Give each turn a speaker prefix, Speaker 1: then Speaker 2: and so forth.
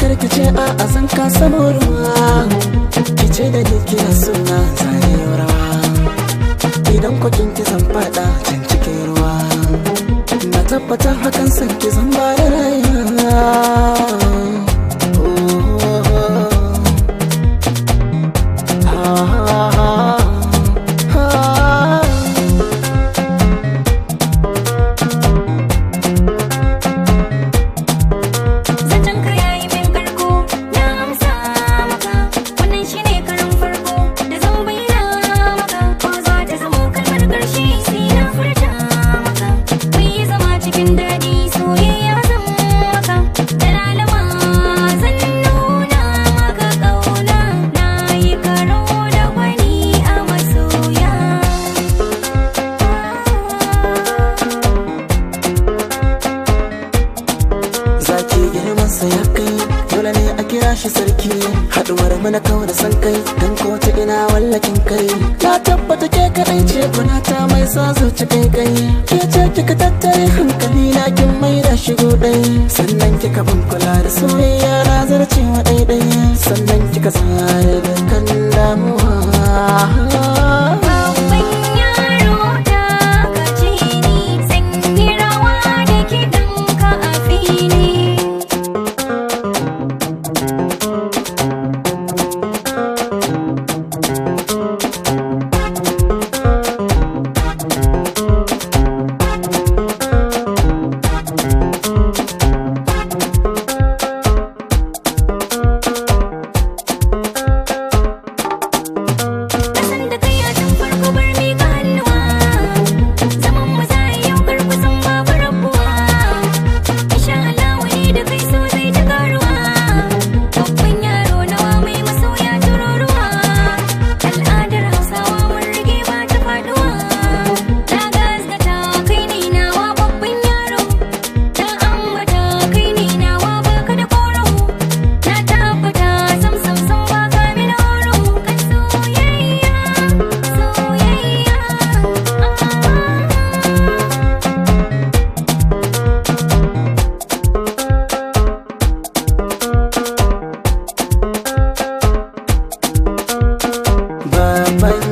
Speaker 1: karkice a azan ka samu ruwa, kice da ni kina suna zane rawa. Idan kwakin ki zan fada can cikin ruwa, na tabbata hakan san ki zan ba da rayuwa. Sa ya kai dole ne a kira shi sarki, haduwar mana kawai da san kai dan ko ta ina wallakin kai. Na tabbata ke kadai ce kuna ta mai sa zuci kai kai, ke ce kika tattare hankali na kin mai da shigo dai. Sannan kika ban kula da soyayya na zarcewa daidai, sannan kika tsare da kan damuwa. Bye.